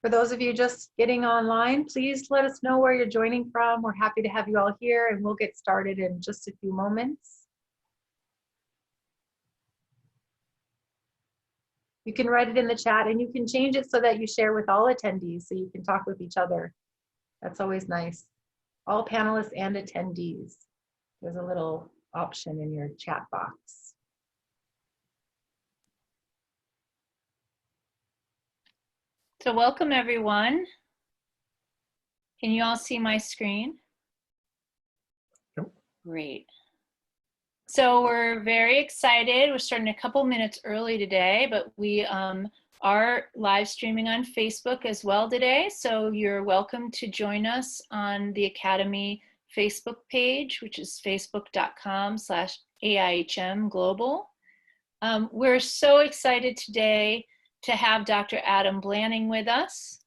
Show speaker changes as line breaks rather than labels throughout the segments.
For those of you just getting online, please let us know where you're joining from. We're happy to have you all here, and we'll get started in just a few moments. You can write it in the chat, and you can change it so that you share with all attendees so you can talk with each other. That's always nice. All panelists and attendees. There's a little option in your chat box.
So welcome everyone. Can you all see my screen?
Yep.
Great. So we're very excited. We're starting a couple minutes early today, but we are live streaming on Facebook as well today. So you're welcome to join us on the Academy Facebook page, which is facebook.com/AIHM Global. We're so excited today to have Dr. Adam Blanning with us.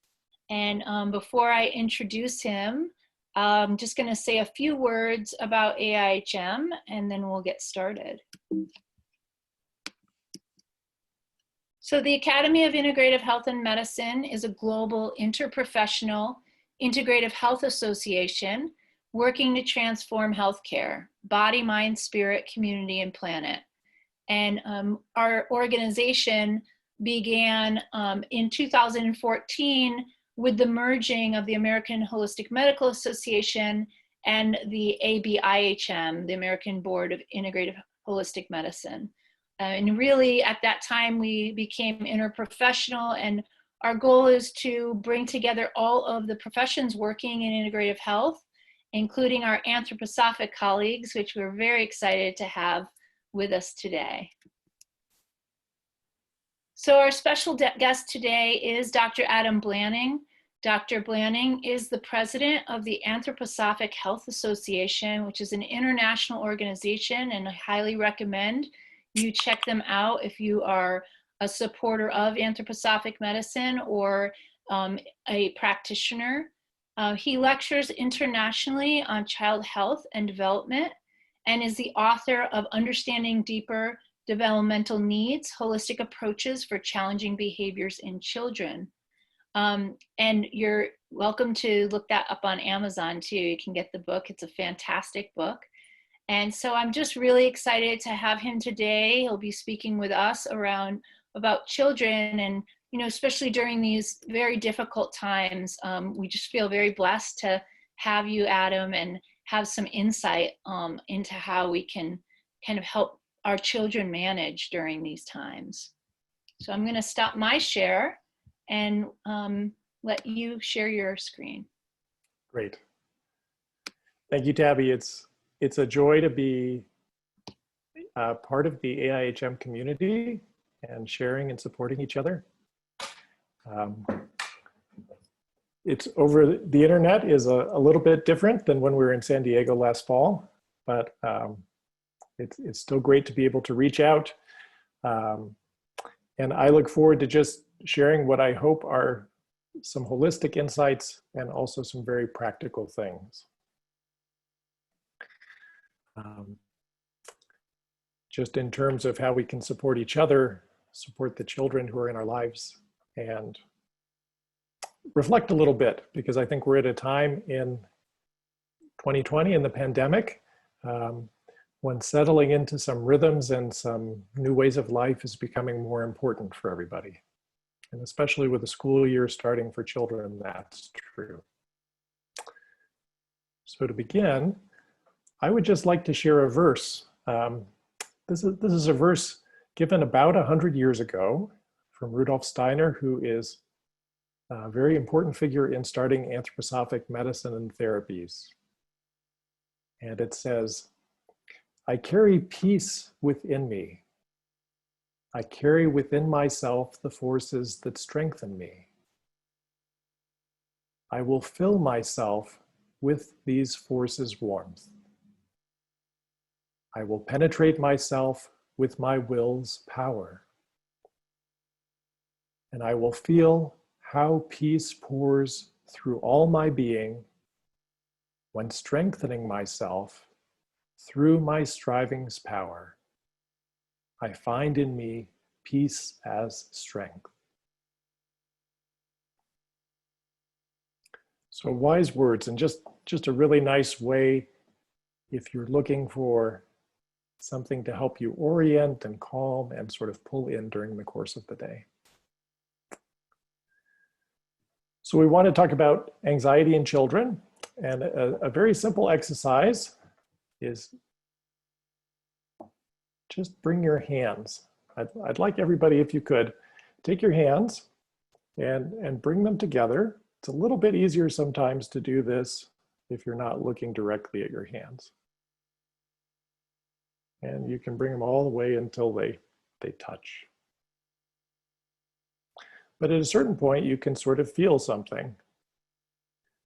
And before I introduce him, I'm just going to say a few words about AIHM, and then we'll get started. So the Academy of Integrative Health and Medicine is a global interprofessional integrative health association working to transform healthcare, body, mind, spirit, community, and planet. And our organization began in 2014 with the merging of the American Holistic Medical Association and the AIHM, the American Board of Integrative Holistic Medicine. And really at that time we became interprofessional, and our goal is to bring together all of the professions working in integrative health, including our anthroposophic colleagues, which we're very excited to have with us today. So our special guest today is Dr. Adam Blanning. Dr. Blanning is the president of the Anthroposophic Health Association, which is an international organization, and I highly recommend you check them out if you are a supporter of anthroposophic medicine or a practitioner. He lectures internationally on child health and development and is the author of Understanding Deeper Developmental Needs, Holistic Approaches for Challenging Behaviors in Children. And you're welcome to look that up on Amazon too. You can get the book. It's a fantastic book. And so I'm just really excited to have him today. He'll be speaking with us about children, and especially during these very difficult times. We just feel very blessed to have you, Adam, and have some insight into how we can kind of help our children manage during these times. So I'm going to stop my share and let you share your screen.
Great. Thank you, Tabby. It's a joy to be part of the AIHM community and sharing and supporting each other. It's over the internet is a little bit different than when we were in San Diego last fall, but it's still great to be able to reach out. And I look forward to just sharing what I hope are some holistic insights and also some very practical things. Just in terms of how we can support each other, support the children who are in our lives, and reflect a little bit, because I think we're at a time in 2020 in the pandemic when settling into some rhythms and some new ways of life is becoming more important for everybody. And especially with the school year starting for children, that's true. So to begin, I would just like to share a verse. This is a verse given about 100 years ago from Rudolf Steiner, who is a very important figure in starting anthroposophic medicine and therapies. And it says, "I carry peace within me. I carry within myself the forces that strengthen me. I will fill myself with these forces' warmth. I will penetrate myself with my will's power. And I will feel how peace pours through all my being when strengthening myself through my striving's power. I find in me peace as strength." So wise words, and just a really nice way if you're looking for something to help you orient and calm and sort of pull in during the course of the day. So we want to talk about anxiety in children, and a very simple exercise is just bring your hands. I'd like everybody, if you could, take your hands and bring them together. It's a little bit easier sometimes to do this if you're not looking directly at your hands. And you can bring them all the way until they touch. But at a certain point, you can sort of feel something.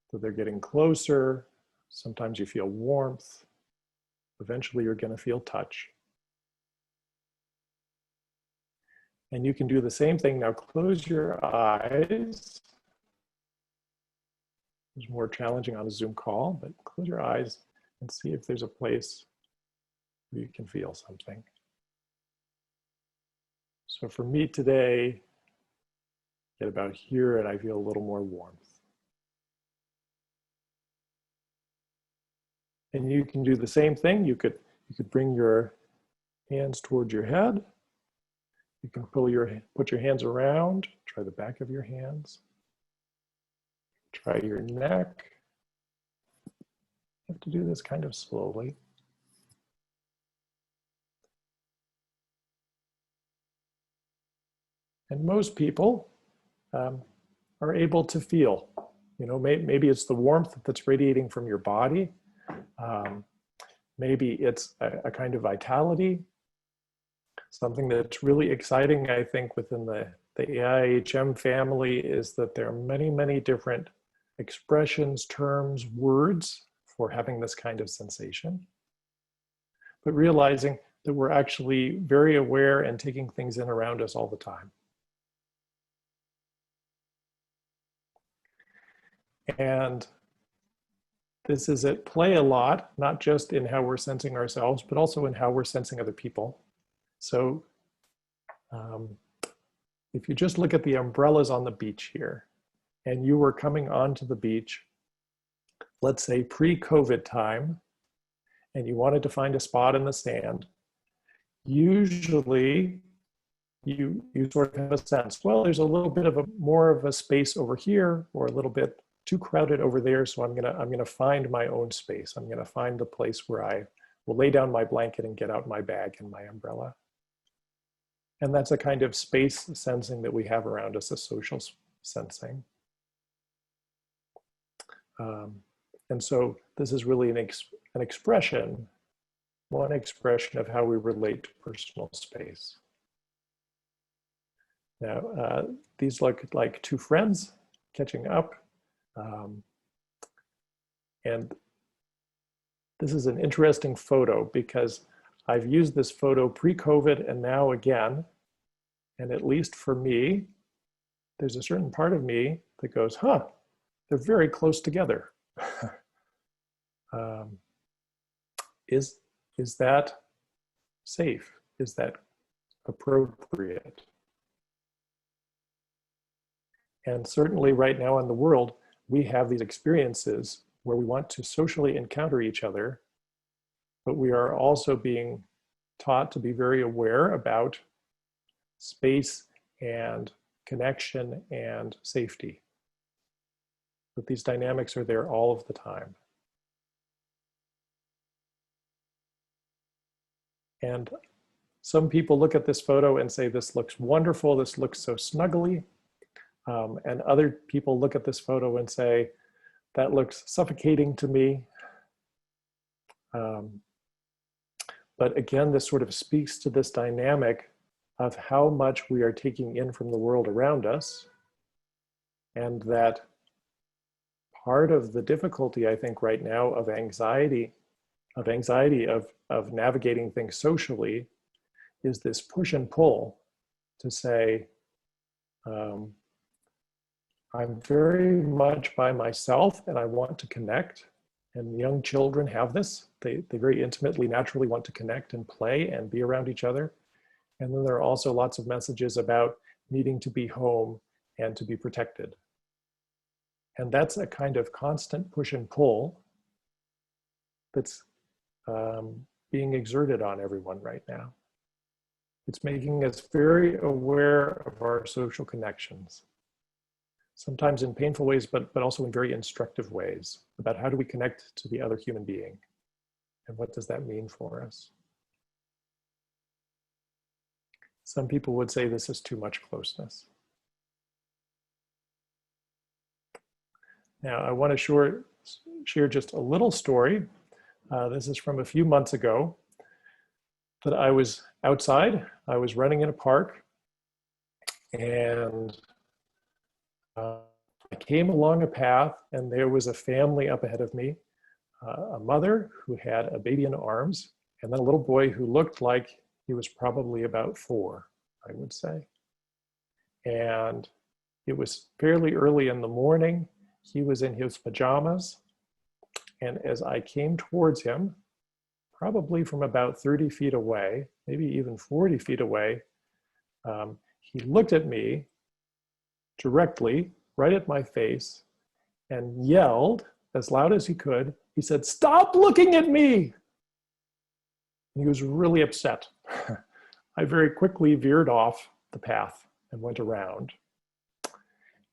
So they're getting closer. Sometimes you feel warmth. Eventually, you're going to feel touch. And you can do the same thing. Now close your eyes. It's more challenging on a Zoom call, but close your eyes and see if there's a place where you can feel something. So for me today, get about here and I feel a little more warmth. And you can do the same thing. You could bring your hands towards your head. You can put your hands around, try the back of your hands. Try your neck. You have to do this kind of slowly. And most people are able to feel, maybe it's the warmth that's radiating from your body. Maybe it's a kind of vitality. Something that's really exciting, I think, within the AIHM family is that there are many, many different expressions, terms, words for having this kind of sensation. But realizing that we're actually very aware and taking things in around us all the time. And this is at play a lot, not just in how we're sensing ourselves, but also in how we're sensing other people. So if you just look at the umbrellas on the beach here, and you were coming onto the beach, let's say pre-COVID time, and you wanted to find a spot in the sand, usually you sort of have a sense, well, there's a little bit of more of a space over here, or a little bit too crowded over there, so I'm gonna find my own space. I'm gonna find the place where I will lay down my blanket and get out my bag and my umbrella. And that's a kind of space sensing that we have around us, a social sensing. And so this is really an expression, one expression of how we relate to personal space. Now, these look like two friends catching up. And this is an interesting photo because I've used this photo pre-COVID and now again, and at least for me, there's a certain part of me that goes, huh, they're very close together. Is that safe? Is that appropriate? And certainly right now in the world, we have these experiences where we want to socially encounter each other, but we are also being taught to be very aware about space and connection and safety. But these dynamics are there all of the time. And some people look at this photo and say, this looks wonderful, this looks so snuggly. And other people look at this photo and say, that looks suffocating to me. But again, this sort of speaks to this dynamic of how much we are taking in from the world around us. And that part of the difficulty, I think, right now of anxiety of navigating things socially is this push and pull to say, I'm very much by myself and I want to connect. And young children have this. They very intimately, naturally want to connect and play and be around each other. And then there are also lots of messages about needing to be home and to be protected. And that's a kind of constant push and pull that's being exerted on everyone right now. It's making us very aware of our social connections, sometimes in painful ways, but also in very instructive ways about how do we connect to the other human being and what does that mean for us. Some people would say this is too much closeness. Now, I want to share just a little story. This is from a few months ago that I was outside. I was running in a park, and I came along a path, and there was a family up ahead of me, a mother who had a baby in arms, and then a little boy who looked like he was probably about 4, I would say. And it was fairly early in the morning. He was in his pajamas. And as I came towards him, probably from about 30 feet away, maybe even 40 feet away, he looked at me directly, right at my face, and yelled as loud as he could. He said, "Stop looking at me!" And he was really upset. I very quickly veered off the path and went around.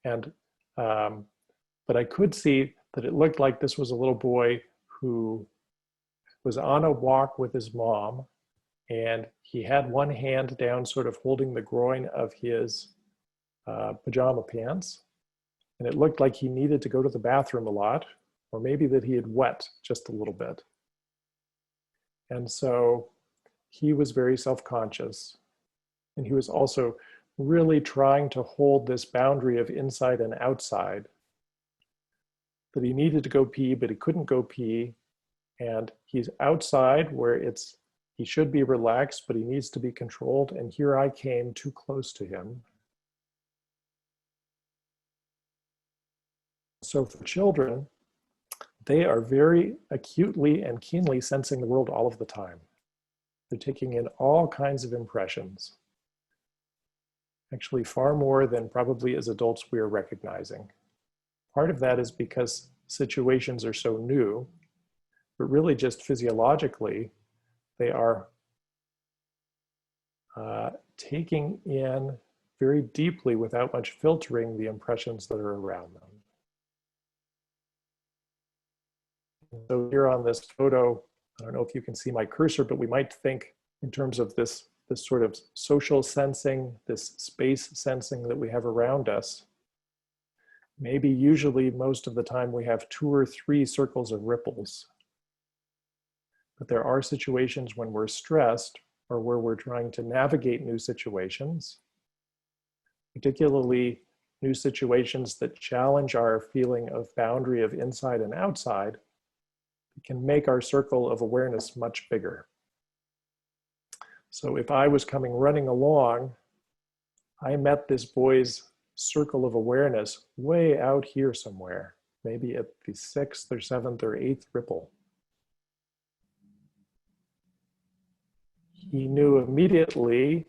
And, but I could see that it looked like this was a little boy who was on a walk with his mom, and he had one hand down sort of holding the groin of his pajama pants. And it looked like he needed to go to the bathroom a lot, or maybe that he had wet just a little bit. And so he was very self-conscious. And he was also really trying to hold this boundary of inside and outside, that he needed to go pee, but he couldn't go pee. And he's outside where he should be relaxed, but he needs to be controlled. And here I came too close to him. So for children, they are very acutely and keenly sensing the world all of the time. They're taking in all kinds of impressions. Actually, far more than probably as adults we are recognizing. Part of that is because situations are so new, but really just physiologically, they are taking in very deeply without much filtering the impressions that are around them. So here on this photo, I don't know if you can see my cursor, but we might think in terms of this sort of social sensing, this space sensing that we have around us. Maybe usually most of the time we have 2 or 3 circles of ripples. But there are situations when we're stressed or where we're trying to navigate new situations, particularly new situations that challenge our feeling of boundary of inside and outside. It can make our circle of awareness much bigger. So if I was coming running along, I met this boy's circle of awareness way out here somewhere, maybe at the 6th or 7th or 8th ripple. He knew immediately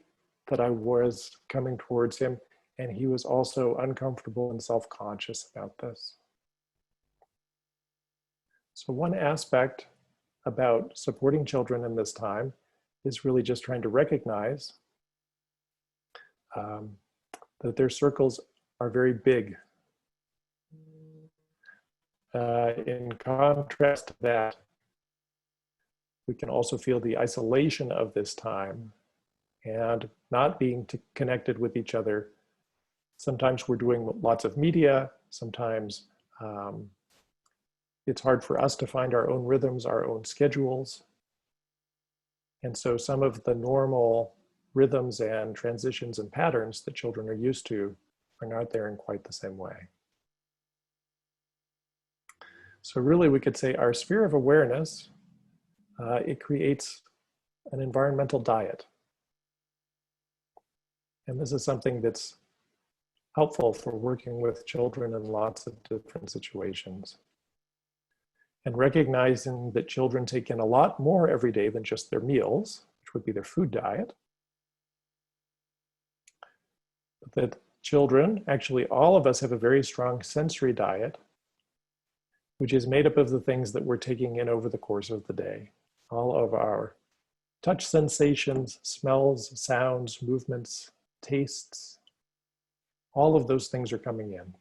that I was coming towards him, and he was also uncomfortable and self-conscious about this. So one aspect about supporting children in this time is really just trying to recognize that their circles are very big. In contrast to that, we can also feel the isolation of this time and not being connected with each other. Sometimes we're doing lots of media, sometimes it's hard for us to find our own rhythms, our own schedules. And so some of the normal rhythms and transitions and patterns that children are used to are not there in quite the same way. So really we could say our sphere of awareness, it creates an environmental diet. And this is something that's helpful for working with children in lots of different situations. And recognizing that children take in a lot more every day than just their meals, which would be their food diet. But that children, actually all of us, have a very strong sensory diet, which is made up of the things that we're taking in over the course of the day. All of our touch sensations, smells, sounds, movements, tastes, all of those things are coming in.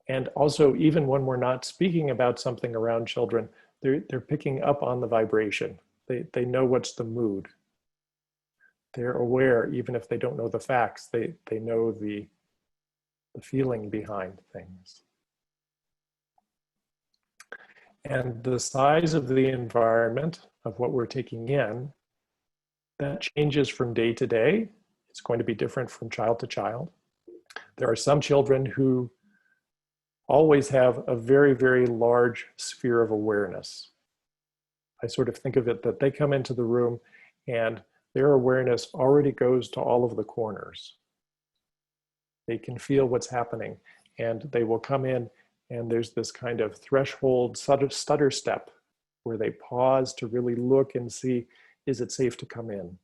And also, even when we're not speaking about something around children, they're picking up on the vibration. They know what's the mood. They're aware, even if they don't know the facts, they know the feeling behind things. And the size of the environment of what we're taking in, that changes from day to day. It's going to be different from child to child. There are some children who always have a very, very large sphere of awareness. I sort of think of it that they come into the room and their awareness already goes to all of the corners. They can feel what's happening, and they will come in, and there's this kind of threshold stutter step where they pause to really look and see, is it safe to come in?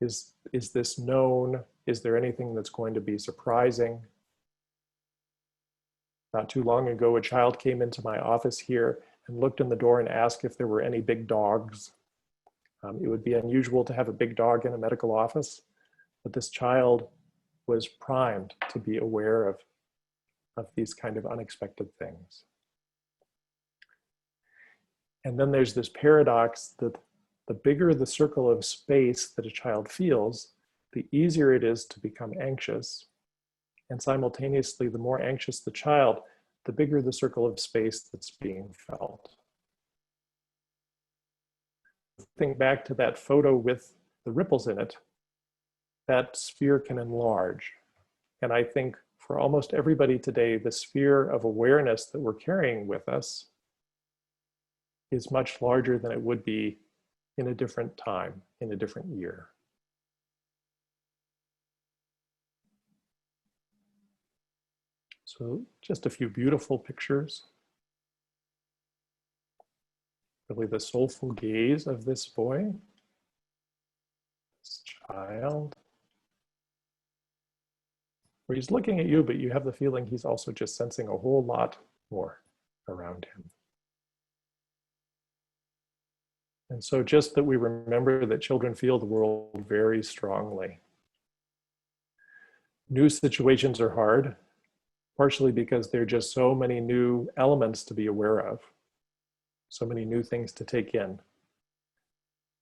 Is this known? Is there anything that's going to be surprising? Not too long ago, a child came into my office here and looked in the door and asked if there were any big dogs. It would be unusual to have a big dog in a medical office, but this child was primed to be aware of these kind of unexpected things. And then there's this paradox that the bigger the circle of space that a child feels, the easier it is to become anxious. And simultaneously, the more anxious the child, the bigger the circle of space that's being felt. Think back to that photo with the ripples in it, that sphere can enlarge. And I think for almost everybody today, the sphere of awareness that we're carrying with us is much larger than it would be in a different time, in a different year. So just a few beautiful pictures. Really the soulful gaze of this boy, this child, where he's looking at you, but you have the feeling he's also just sensing a whole lot more around him. And so just that we remember that children feel the world very strongly. New situations are hard, partially because there are just so many new elements to be aware of, so many new things to take in.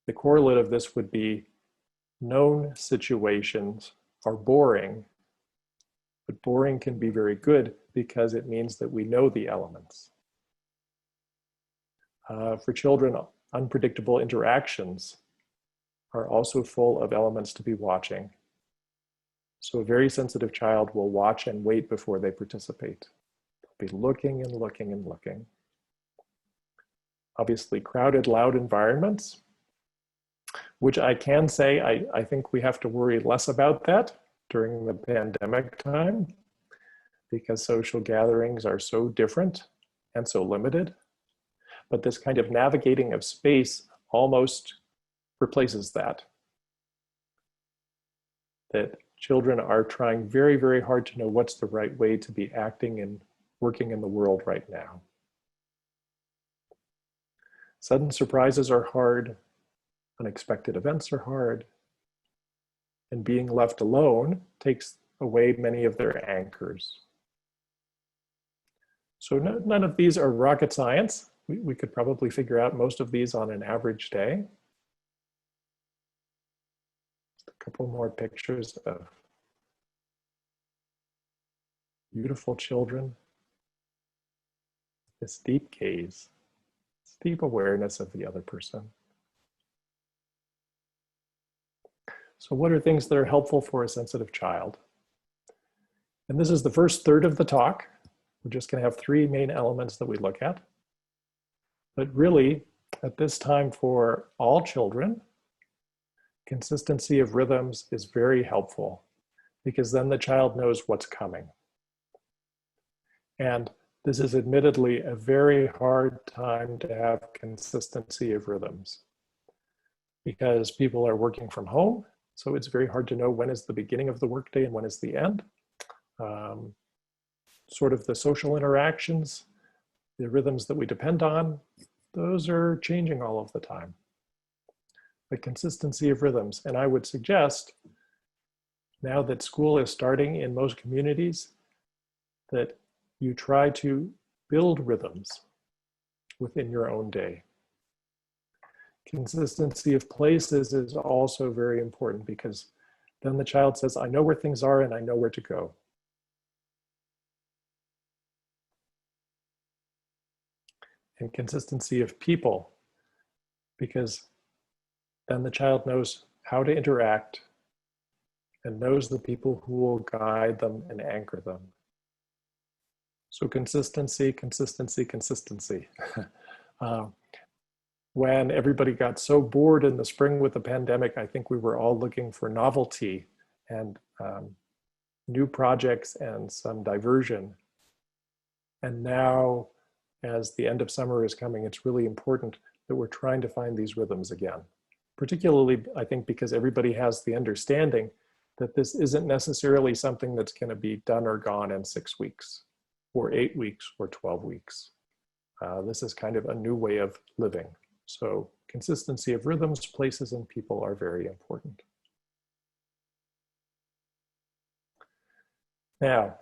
The correlate of this would be known situations are boring, but boring can be very good because it means that we know the elements. For children, unpredictable interactions are also full of elements to be watching. So a very sensitive child will watch and wait before they participate. They'll be looking and looking and looking. Obviously, crowded, loud environments, which I can say, I think we have to worry less about that during the pandemic time, because social gatherings are so different and so limited. But this kind of navigating of space almost replaces that. That children are trying very, very hard to know what's the right way to be acting and working in the world right now. Sudden surprises are hard, unexpected events are hard, and being left alone takes away many of their anchors. So none of these are rocket science. We could probably figure out most of these on an average day. Just a couple more pictures of beautiful children. This deep gaze, this deep awareness of the other person. So what are things that are helpful for a sensitive child? And this is the first third of the talk. We're just going to have three main elements that we look at. But really, at this time for all children, consistency of rhythms is very helpful because then the child knows what's coming. And this is admittedly a very hard time to have consistency of rhythms because people are working from home So it's very hard to know when is the beginning of the workday and when is the end. Sort of the social interactions, the rhythms that we depend on, those are changing all of the time. The consistency of rhythms. And I would suggest, now that school is starting in most communities, that you try to build rhythms within your own day. Consistency of places is also very important, because then the child says, I know where things are and I know where to go. And consistency of people, because then the child knows how to interact and knows the people who will guide them and anchor them. So consistency, consistency, consistency. When everybody got so bored in the spring with the pandemic, I think we were all looking for novelty and new projects and some diversion. And now, as the end of summer is coming, it's really important that we're trying to find these rhythms again. Particularly, I think, because everybody has the understanding that this isn't necessarily something that's going to be done or gone in 6 weeks, or 8 weeks, or 12 weeks. This is kind of a new way of living. So consistency of rhythms, places, and people are very important. Now,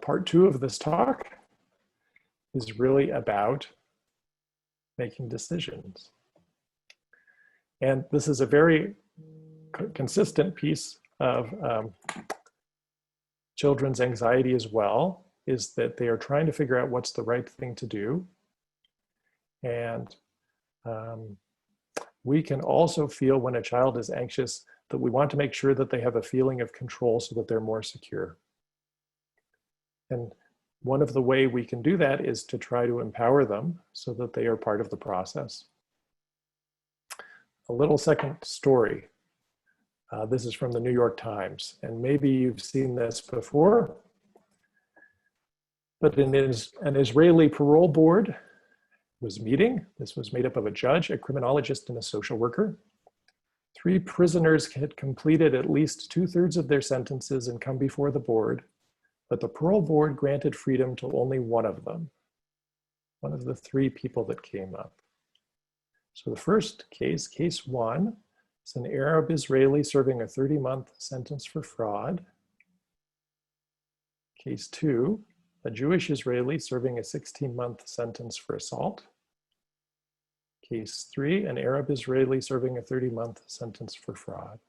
part 2 of this talk is really about making decisions. And this is a very consistent piece of children's anxiety as well, is that they are trying to figure out what's the right thing to do. And we can also feel, when a child is anxious, that we want to make sure that they have a feeling of control so that they're more secure. And one of the ways we can do that is to try to empower them so that they are part of the process. A little second story. This is from the New York Times, and maybe you've seen this before, but an Israeli parole board was meeting. This was made up of a judge, a criminologist, and a social worker. 3 prisoners had completed at least 2/3 of their sentences and come before the board, but the parole board granted freedom to only one of them, one of the 3 people that came up. So the first case, case 1, is an Arab Israeli serving a 30-month sentence for fraud. Case 2, a Jewish Israeli serving a 16-month sentence for assault. Case 3, an Arab Israeli serving a 30-month sentence for fraud.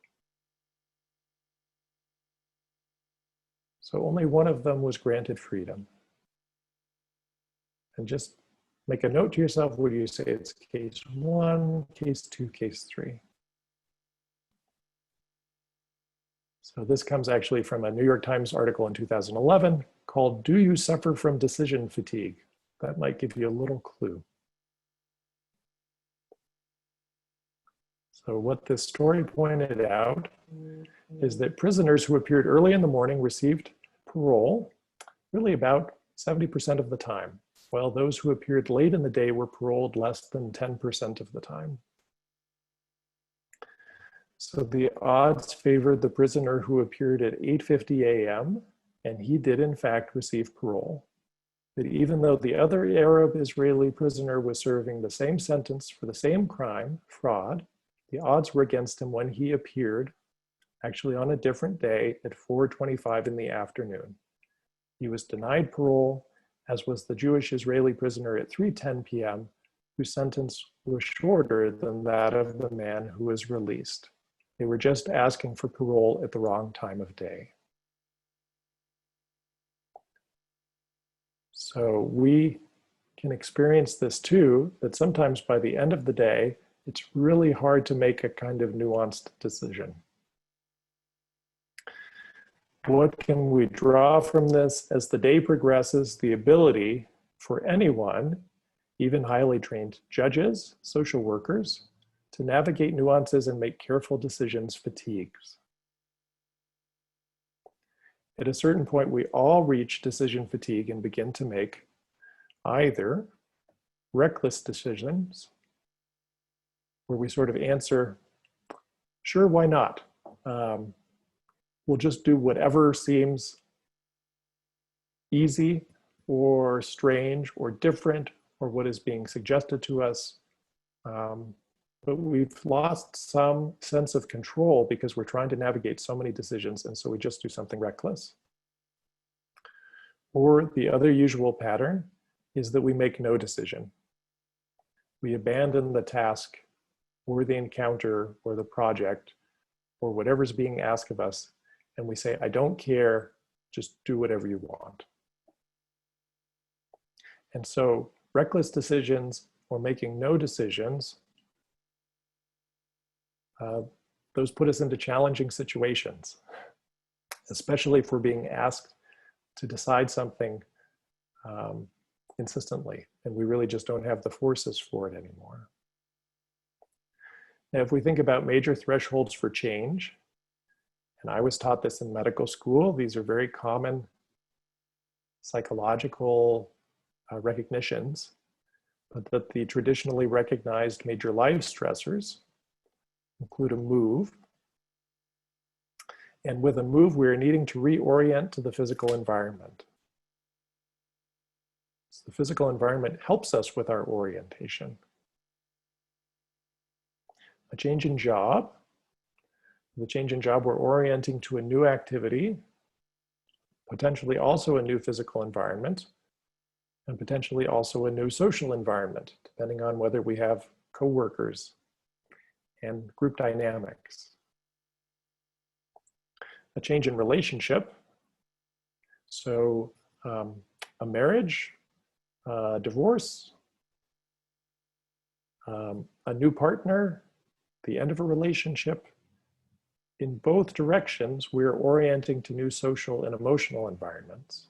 So only one of them was granted freedom. And just make a note to yourself, would you say it's case 1, case 2, case 3? So this comes actually from a New York Times article in 2011 called, "Do You Suffer from Decision Fatigue?" That might give you a little clue. So what this story pointed out is that prisoners who appeared early in the morning received parole really about 70% of the time, while those who appeared late in the day were paroled less than 10% of the time. So the odds favored the prisoner who appeared at 8:50 a.m., and he did in fact receive parole. But even though the other Arab Israeli prisoner was serving the same sentence for the same crime, fraud, the odds were against him when he appeared, actually on a different day at 4:25 in the afternoon. He was denied parole, as was the Jewish Israeli prisoner at 3:10 p.m., whose sentence was shorter than that of the man who was released. They were just asking for parole at the wrong time of day. So we can experience this too, that sometimes by the end of the day, it's really hard to make a kind of nuanced decision. What can we draw from this? As the day progresses, the ability for anyone, even highly trained judges, social workers, to navigate nuances and make careful decisions fatigues. At a certain point, we all reach decision fatigue and begin to make either reckless decisions, where we sort of answer, sure, why not? we'll just do whatever seems easy or strange or different or what is being suggested to us. But we've lost some sense of control because we're trying to navigate so many decisions, and so we just do something reckless. Or the other usual pattern is that we make no decision. We abandon the task or the encounter or the project or whatever's being asked of us, and we say, I don't care, just do whatever you want. And so reckless decisions or making no decisions, those put us into challenging situations, especially if we're being asked to decide something insistently, and we really just don't have the forces for it anymore. Now, if we think about major thresholds for change, and I was taught this in medical school, these are very common psychological recognitions, but that the traditionally recognized major life stressors include a move. And with a move, we're needing to reorient to the physical environment. So the physical environment helps us with our orientation. A change in job. The change in job, we're orienting to a new activity, potentially also a new physical environment, and potentially also a new social environment, depending on whether we have coworkers and group dynamics. A change in relationship, so a marriage, divorce, a new partner, the end of a relationship. In both directions, we're orienting to new social and emotional environments.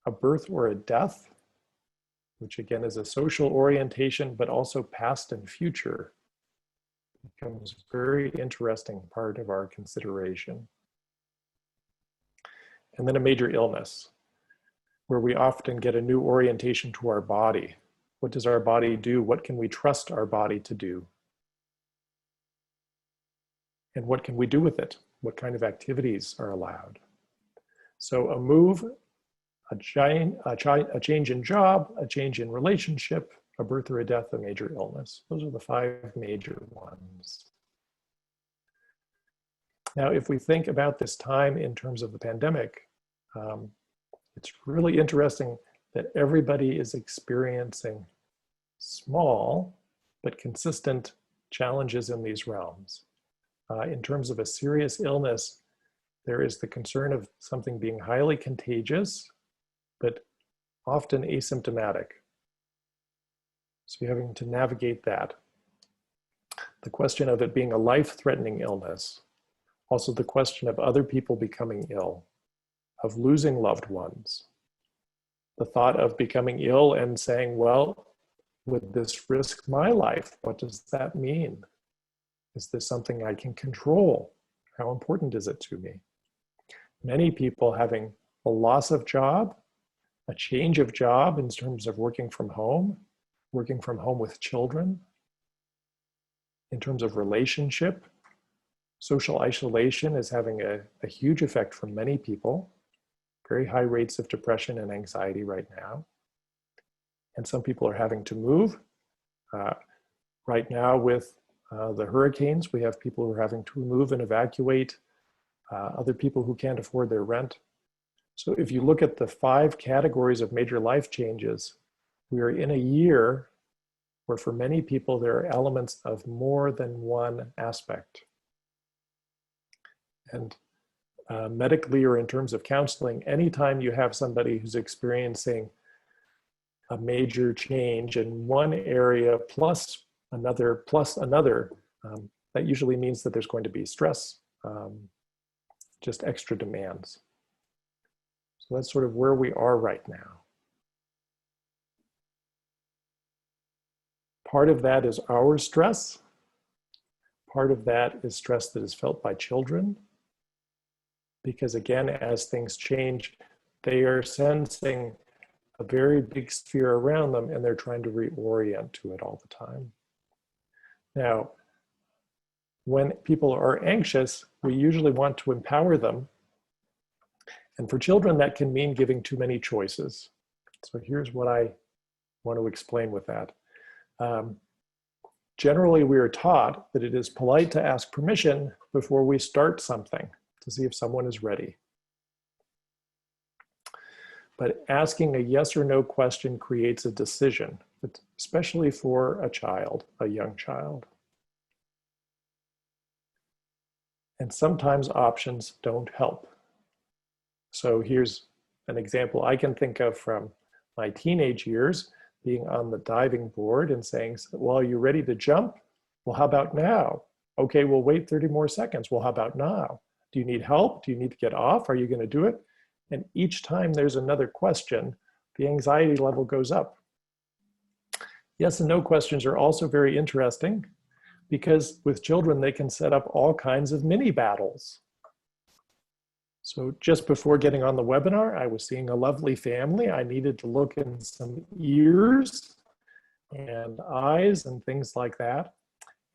A birth or a death, which again is a social orientation, but also past and future, becomes a very interesting part of our consideration. And then a major illness, where we often get a new orientation to our body. What does our body do? What can we trust our body to do? And what can we do with it? What kind of activities are allowed? So a move, a change in job, a change in relationship, a birth or a death, a major illness. Those are the 5 major ones. Now, if we think about this time in terms of the pandemic, it's really interesting that everybody is experiencing small but consistent challenges in these realms. In terms of a serious illness, there is the concern of something being highly contagious, but often asymptomatic. So you're having to navigate that. The question of it being a life-threatening illness, also the question of other people becoming ill, of losing loved ones, the thought of becoming ill and saying, well, would this risk my life? What does that mean? Is this something I can control? How important is it to me? Many people having a loss of job, a change of job in terms of working from home with children, in terms of relationship. Social isolation is having a huge effect for many people. Very high rates of depression and anxiety right now. And some people are having to move. Right now with the hurricanes, we have people who are having to move and evacuate other people who can't afford their rent. So if you look at the 5 categories of major life changes, we are in a year where for many people there are elements of more than one aspect. And medically or in terms of counseling, anytime you have somebody who's experiencing a major change in one area plus another, that usually means that there's going to be stress, just extra demands. So that's sort of where we are right now. Part of that is our stress. Part of that is stress that is felt by children. Because again, as things change, they are sensing a very big sphere around them and they're trying to reorient to it all the time. Now, when people are anxious, we usually want to empower them. And for children, that can mean giving too many choices. So here's what I want to explain with that. Generally, we are taught that it is polite to ask permission before we start something to see if someone is ready. But asking a yes or no question creates a decision, especially for a child, a young child. And sometimes options don't help. So here's an example I can think of from my teenage years, being on the diving board and saying, well, are you ready to jump? Well, how about now? Okay, we'll wait 30 more seconds. Well, how about now? Do you need help? Do you need to get off? Are you going to do it? And each time there's another question, the anxiety level goes up. Yes and no questions are also very interesting because with children, they can set up all kinds of mini battles. So just before getting on the webinar, I was seeing a lovely family. I needed to look in some ears and eyes and things like that.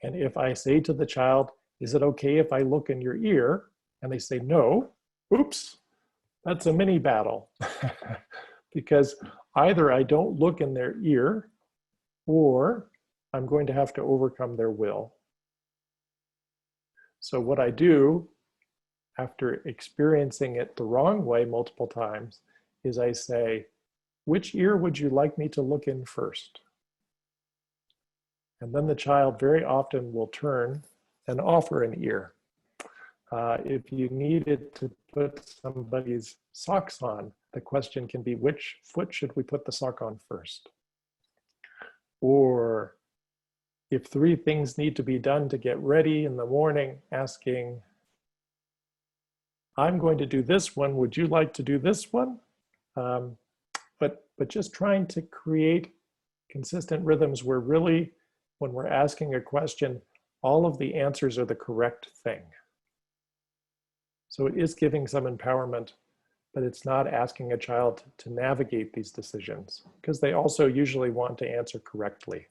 And if I say to the child, is it okay if I look in your ear? And they say no, oops, that's a mini battle. Because either I don't look in their ear or I'm going to have to overcome their will. So what I do after experiencing it the wrong way multiple times is I say, which ear would you like me to look in first? And then the child very often will turn and offer an ear. If you needed to put somebody's socks on, the question can be, which foot should we put the sock on first? Or if 3 things need to be done to get ready in the morning, asking, I'm going to do this one, would you like to do this one? But just trying to create consistent rhythms where really, when we're asking a question, all of the answers are the correct thing. So it is giving some empowerment, but it's not asking a child to navigate these decisions because they also usually want to answer correctly.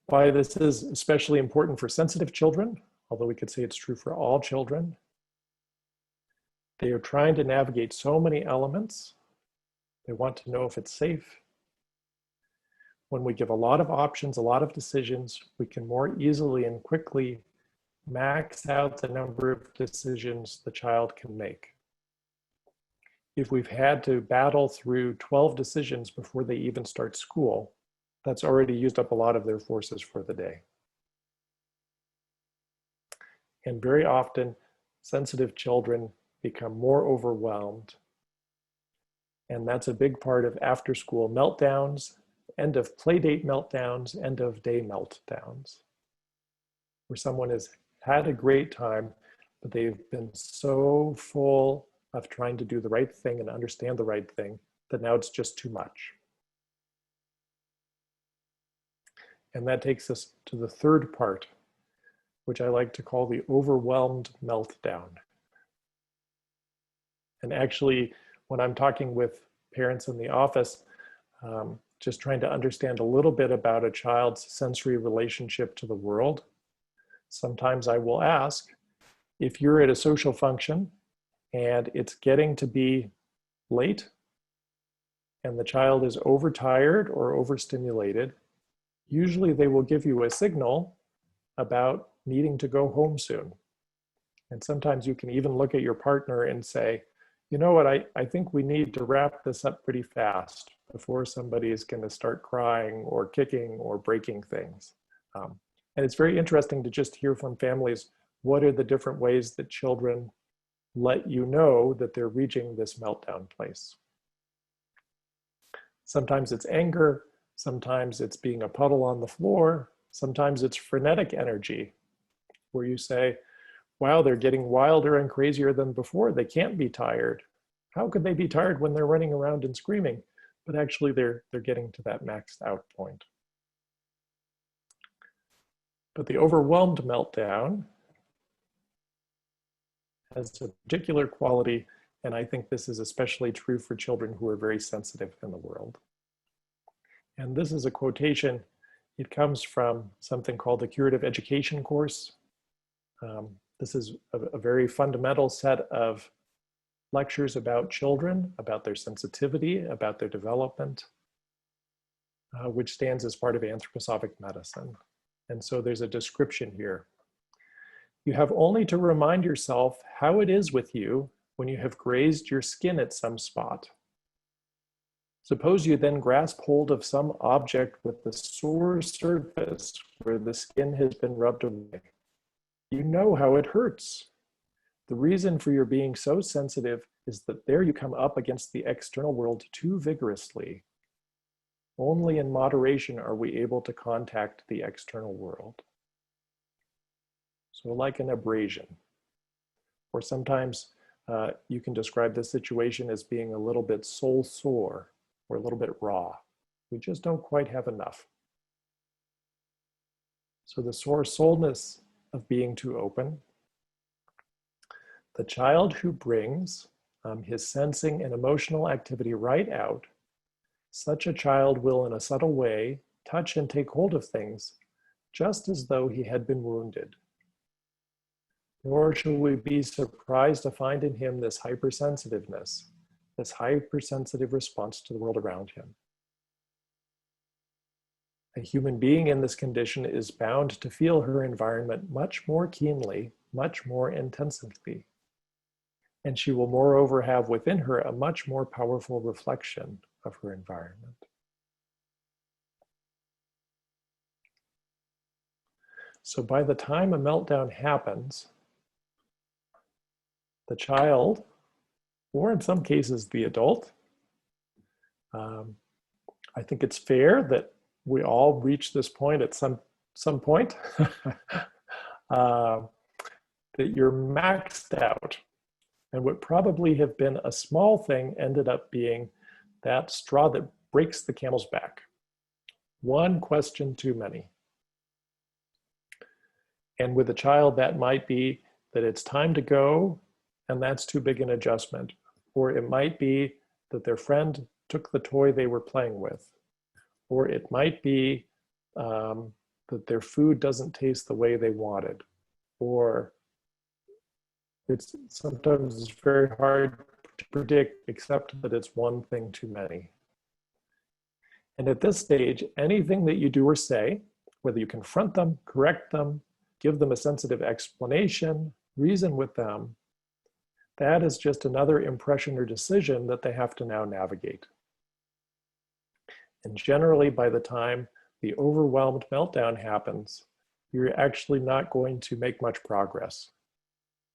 Why this is especially important for sensitive children, although we could say it's true for all children. They are trying to navigate so many elements. They want to know if it's safe. When we give a lot of options, a lot of decisions, we can more easily and quickly max out the number of decisions the child can make. If we've had to battle through 12 decisions before they even start school, that's already used up a lot of their forces for the day. And very often, sensitive children become more overwhelmed. And that's a big part of after-school meltdowns, end of playdate meltdowns, end of day meltdowns, where someone has had a great time, but they've been so full of trying to do the right thing and understand the right thing that now it's just too much. And that takes us to the third part, which I like to call the overwhelmed meltdown. And actually, when I'm talking with parents in the office, just trying to understand a little bit about a child's sensory relationship to the world, sometimes I will ask, if you're at a social function and it's getting to be late and the child is overtired or overstimulated, usually they will give you a signal about needing to go home soon. And sometimes you can even look at your partner and say, you know what, I think we need to wrap this up pretty fast before somebody is going to start crying or kicking or breaking things. And it's very interesting to just hear from families, what are the different ways that children let you know that they're reaching this meltdown place. Sometimes it's anger, sometimes it's being a puddle on the floor, sometimes it's frenetic energy, where you say, wow, they're getting wilder and crazier than before. They can't be tired. How could they be tired when they're running around and screaming? But actually they're getting to that maxed out point. But the overwhelmed meltdown has a particular quality, and I think this is especially true for children who are very sensitive in the world. And this is a quotation It comes from something called the Curative Education course. This is a very fundamental set of lectures about children, about their sensitivity, about their development, which stands as part of anthroposophic medicine. And so there's a description here. You have only to remind yourself how it is with you when you have grazed your skin at some spot. Suppose you then grasp hold of some object with the sore surface where the skin has been rubbed away. You know how it hurts. The reason for your being so sensitive is that there you come up against the external world too vigorously. Only in moderation are we able to contact the external world. So like an abrasion, or sometimes you can describe the situation as being a little bit soul sore or a little bit raw. We just don't quite have enough. So the sore soulness of being too open. The child who brings his sensing and emotional activity right out, such a child will in a subtle way touch and take hold of things just as though he had been wounded. Nor should we be surprised to find in him this hypersensitiveness, this hypersensitive response to the world around him. A human being in this condition is bound to feel her environment much more keenly, much more intensively. And she will moreover have within her a much more powerful reflection of her environment. So by the time a meltdown happens, the child, or in some cases the adult, I think it's fair that we all reach this point at some point, that you're maxed out. And what probably have been a small thing ended up being that straw that breaks the camel's back. One question too many. And with a child, that might be that it's time to go, and that's too big an adjustment. Or it might be that their friend took the toy they were playing with. Or it might be that their food doesn't taste the way they wanted. Or sometimes it's very hard to predict, except that it's one thing too many. And at this stage, anything that you do or say, whether you confront them, correct them, give them a sensitive explanation, reason with them, that is just another impression or decision that they have to now navigate. And generally, by the time the overwhelmed meltdown happens, you're actually not going to make much progress.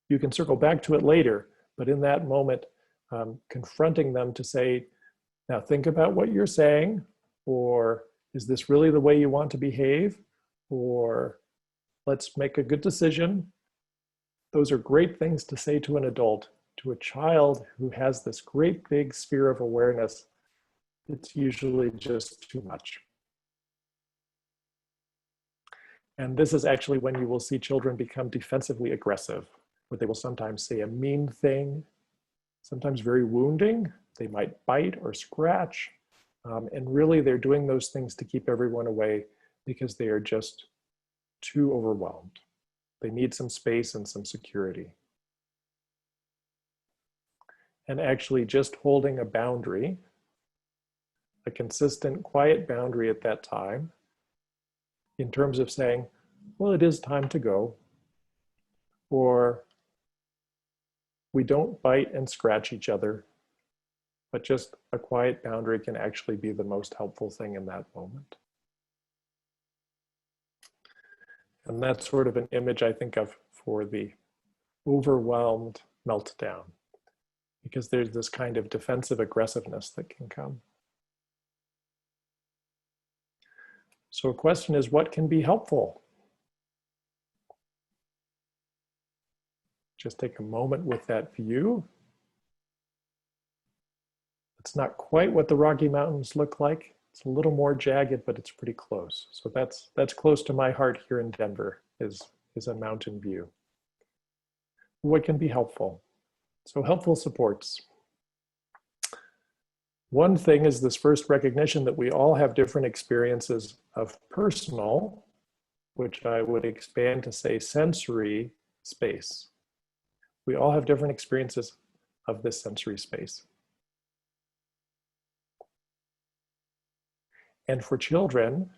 You can circle back to it later, but in that moment, confronting them to say, now think about what you're saying, or is this really the way you want to behave? Or let's make a good decision. Those are great things to say to an adult. To a child who has this great big sphere of awareness, it's usually just too much. And this is actually when you will see children become defensively aggressive, where they will sometimes say a mean thing, sometimes very wounding. They might bite or scratch. And really they're doing those things to keep everyone away because they are just too overwhelmed. They need some space and some security. And actually just holding a boundary, a consistent, quiet boundary at that time, in terms of saying, well, it is time to go, or we don't bite and scratch each other, but just a quiet boundary can actually be the most helpful thing in that moment. And that's sort of an image I think of for the overwhelmed meltdown, because there's this kind of defensive aggressiveness that can come. So a question is, what can be helpful? Just take a moment with that view. It's not quite what the Rocky Mountains look like. It's a little more jagged, but it's pretty close. So that's close to my heart here in Denver, is a mountain view. What can be helpful? So helpful supports. One thing is this first recognition that we all have different experiences of personal, which I would expand to say sensory space. We all have different experiences of this sensory space. And for children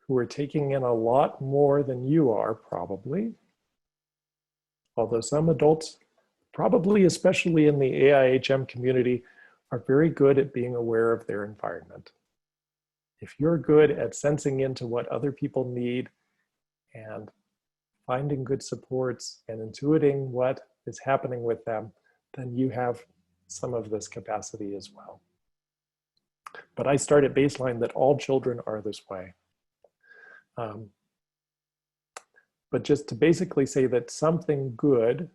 who are taking in a lot more than you are, probably, although some adults, probably especially in the AIHM community, are very good at being aware of their environment. If you're good at sensing into what other people need and finding good supports and intuiting what is happening with them, then you have some of this capacity as well. But I start at baseline that all children are this way. But just to basically say that something good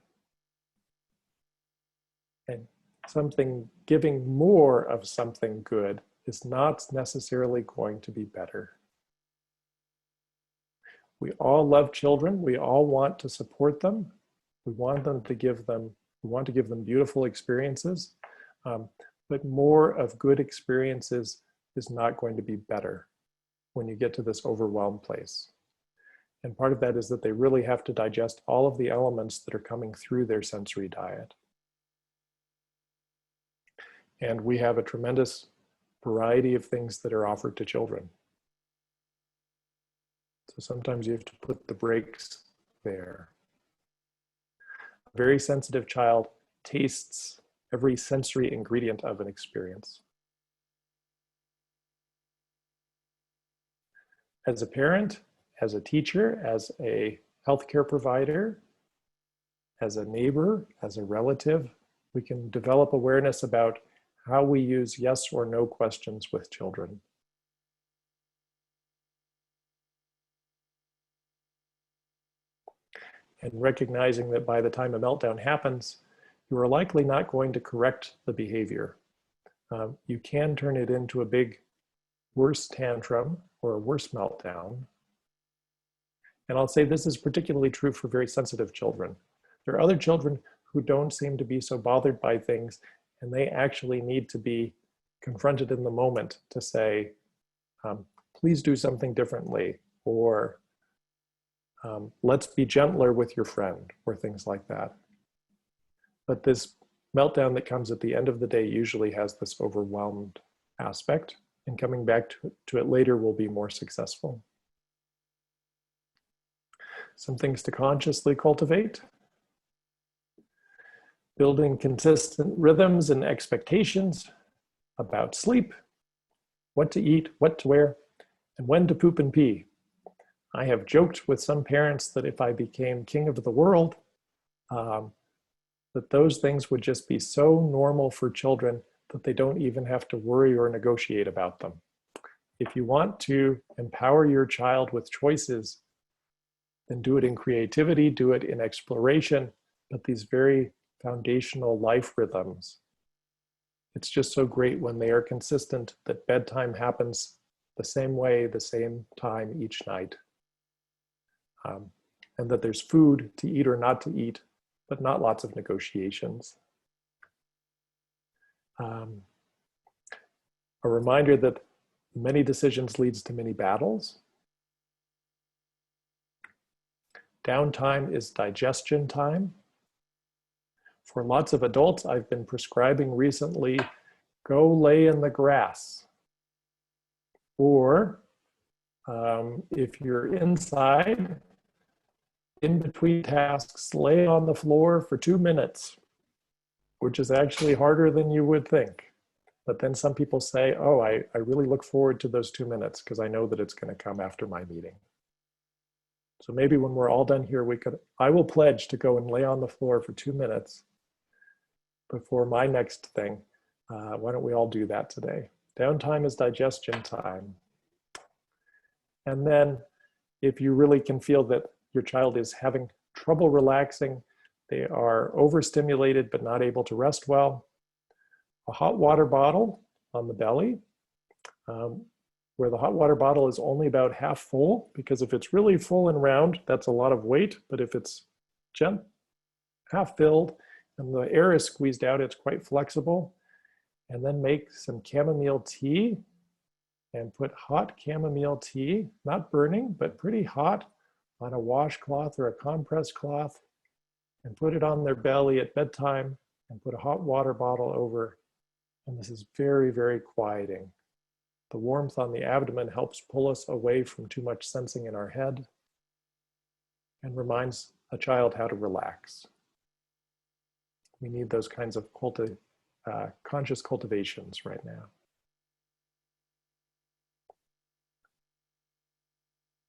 and something giving more of something good is not necessarily going to be better. We all love children. We all want to support them. We want to give them beautiful experiences. But more of good experiences is not going to be better when you get to this overwhelmed place. And part of that is that they really have to digest all of the elements that are coming through their sensory diet. And we have a tremendous variety of things that are offered to children. So sometimes you have to put the brakes there. A very sensitive child tastes every sensory ingredient of an experience. As a parent, as a teacher, as a healthcare provider, as a neighbor, as a relative, we can develop awareness about how we use yes or no questions with children. And recognizing that by the time a meltdown happens, you are likely not going to correct the behavior. You can turn it into a big, worse tantrum or a worse meltdown. And I'll say this is particularly true for very sensitive children. There are other children who don't seem to be so bothered by things, and they actually need to be confronted in the moment to say, please do something differently, or let's be gentler with your friend, or things like that. But this meltdown that comes at the end of the day usually has this overwhelmed aspect, and coming back to it later will be more successful. Some things to consciously cultivate. Building consistent rhythms and expectations about sleep, what to eat, what to wear, and when to poop and pee. I have joked with some parents that if I became king of the world, that those things would just be so normal for children that they don't even have to worry or negotiate about them. If you want to empower your child with choices, then do it in creativity, do it in exploration, but these very foundational life rhythms. It's just so great when they are consistent that bedtime happens the same way, the same time each night. And that there's food to eat or not to eat, but not lots of negotiations. A reminder that many decisions leads to many battles. Downtime is digestion time. For lots of adults, I've been prescribing recently, go lay in the grass. Or if you're inside, in between tasks, lay on the floor for 2 minutes, which is actually harder than you would think. But then some people say, oh, I really look forward to those 2 minutes because I know that it's going to come after my meeting. So maybe when we're all done here, I will pledge to go and lay on the floor for 2 minutes before my next thing. Why don't we all do that today? Downtime is digestion time. And then if you really can feel that your child is having trouble relaxing, they are overstimulated but not able to rest well, a hot water bottle on the belly, where the hot water bottle is only about half full, because if it's really full and round, that's a lot of weight, but if it's half filled and the air is squeezed out, it's quite flexible. And then make some chamomile tea and put hot chamomile tea, not burning, but pretty hot, on a washcloth or a compress cloth, and put it on their belly at bedtime and put a hot water bottle over. And this is very, very quieting. The warmth on the abdomen helps pull us away from too much sensing in our head and reminds a child how to relax. We need those kinds of conscious cultivations right now.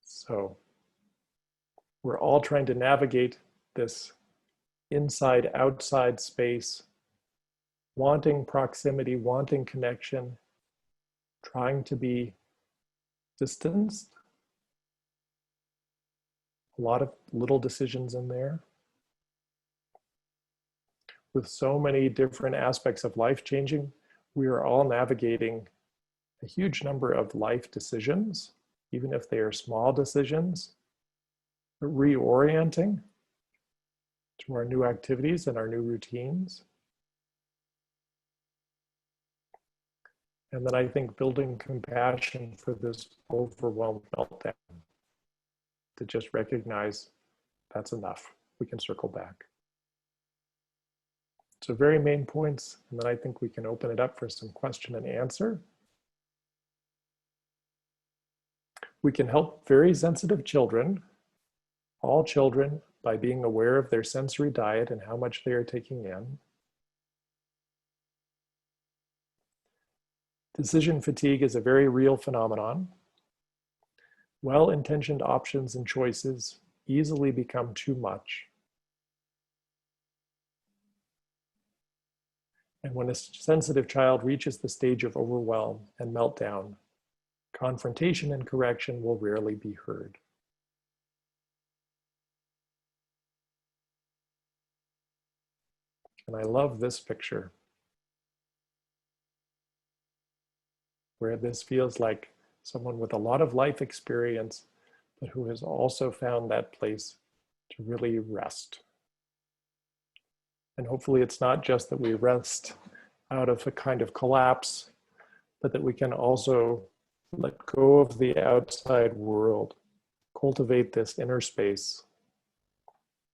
So we're all trying to navigate this inside-outside space, wanting proximity, wanting connection, trying to be distanced. A lot of little decisions in there. With so many different aspects of life changing, we are all navigating a huge number of life decisions, even if they are small decisions, but reorienting to our new activities and our new routines. And then I think building compassion for this overwhelmed meltdown, to just recognize that's enough. We can circle back. So very main points, and then I think we can open it up for some question and answer. We can help very sensitive children, all children, by being aware of their sensory diet and how much they are taking in. Decision fatigue is a very real phenomenon. Well-intentioned options and choices easily become too much. And when a sensitive child reaches the stage of overwhelm and meltdown, confrontation and correction will rarely be heard. And I love this picture, where this feels like someone with a lot of life experience, but who has also found that place to really rest. And hopefully it's not just that we rest out of a kind of collapse, but that we can also let go of the outside world, cultivate this inner space,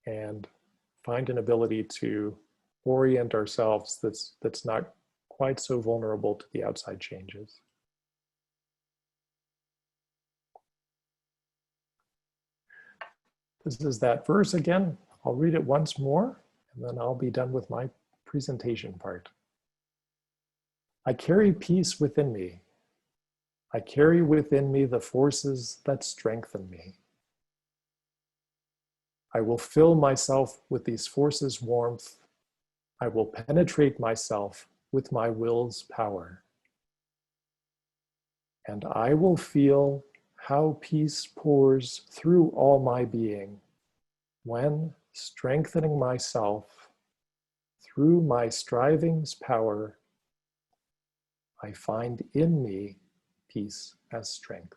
and find an ability to orient ourselves that's not quite so vulnerable to the outside changes. This is that verse again. I'll read it once more, and then I'll be done with my presentation part. I carry peace within me. I carry within me the forces that strengthen me. I will fill myself with these forces' warmth. I will penetrate myself with my will's power. And I will feel how peace pours through all my being when, strengthening myself through my striving's power, I find in me peace as strength.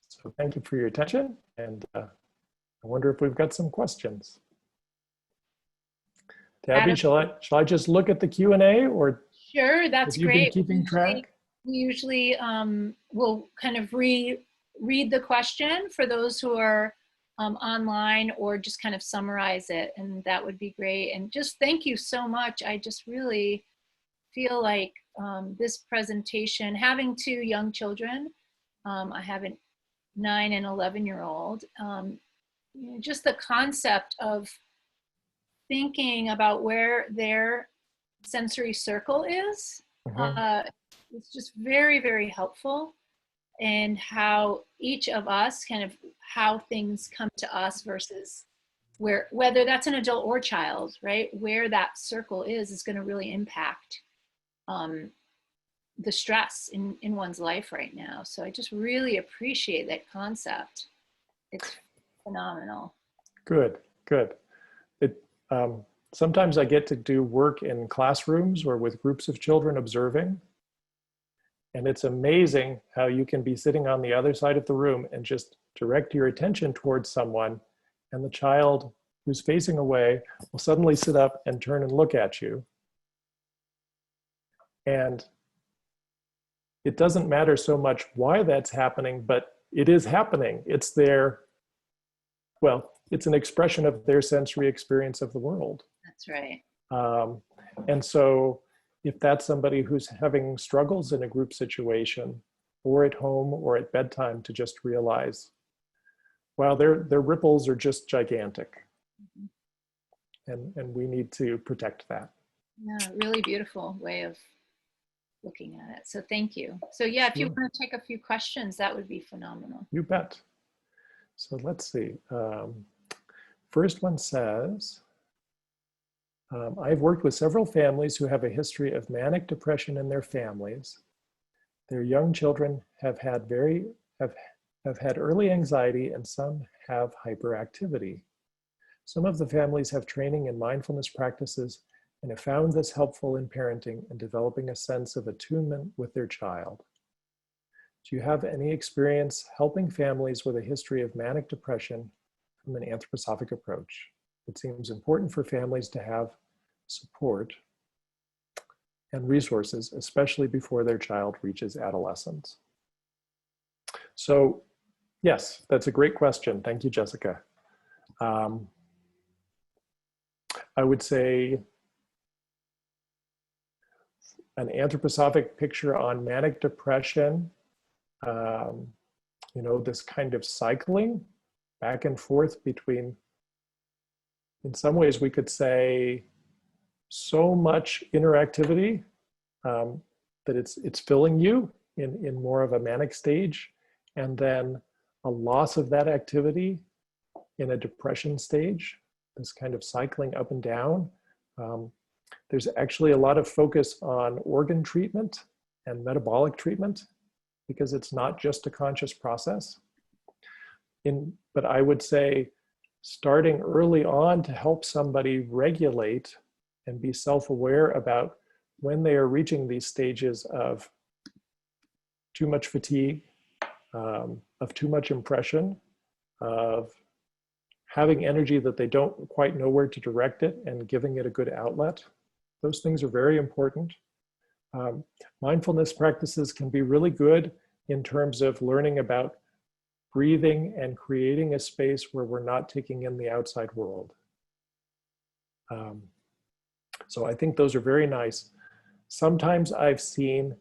So thank you for your attention, and I wonder if we've got some questions. Tabby, shall I just look at the Q&A, or
Sure, that's
have you
great.
been keeping track?
We usually will kind of read the question for those who are online, or just kind of summarize it, and that would be great. And just thank you so much. I just really feel like this presentation, having two young children, I have a 9 and 11-year-old, just the concept of thinking about where their sensory circle is, it's just very, very helpful. And how each of us, kind of how things come to us versus whether that's an adult or child, right? Where that circle is going to really impact the stress in one's life right now. So I just really appreciate that concept. It's phenomenal.
Good, good. Sometimes I get to do work in classrooms or with groups of children observing. And it's amazing how you can be sitting on the other side of the room and just direct your attention towards someone, and the child who's facing away will suddenly sit up and turn and look at you. And it doesn't matter so much why that's happening, but it is happening. It's their, well, it's an expression of their sensory experience of the world.
That's right.
And so if that's somebody who's having struggles in a group situation or at home or at bedtime, to just realize, wow, their ripples are just gigantic. And we need to protect that.
Yeah, really beautiful way of looking at it. So thank you. So yeah, if you want to take a few questions, that would be phenomenal.
You bet. So let's see. First one says, I've worked with several families who have a history of manic depression in their families. Their young children have had early anxiety, and some have hyperactivity. Some of the families have training in mindfulness practices and have found this helpful in parenting and developing a sense of attunement with their child. Do you have any experience helping families with a history of manic depression from an anthroposophic approach? It seems important for families to have support and resources, especially before their child reaches adolescence. So yes, that's a great question. Thank you, Jessica. I would say an anthroposophic picture on manic depression, you know, this kind of cycling back and forth between, in some ways we could say, so much interactivity that it's filling you in more of a manic stage, and then a loss of that activity in a depression stage, this kind of cycling up and down. There's actually a lot of focus on organ treatment and metabolic treatment because it's not just a conscious process. But I would say starting early on to help somebody regulate and be self-aware about when they are reaching these stages of too much fatigue, of too much impression, of having energy that they don't quite know where to direct it and giving it a good outlet. Those things are very important. Mindfulness practices can be really good in terms of learning about breathing and creating a space where we're not taking in the outside world. So I think those are very nice. Sometimes I've seen,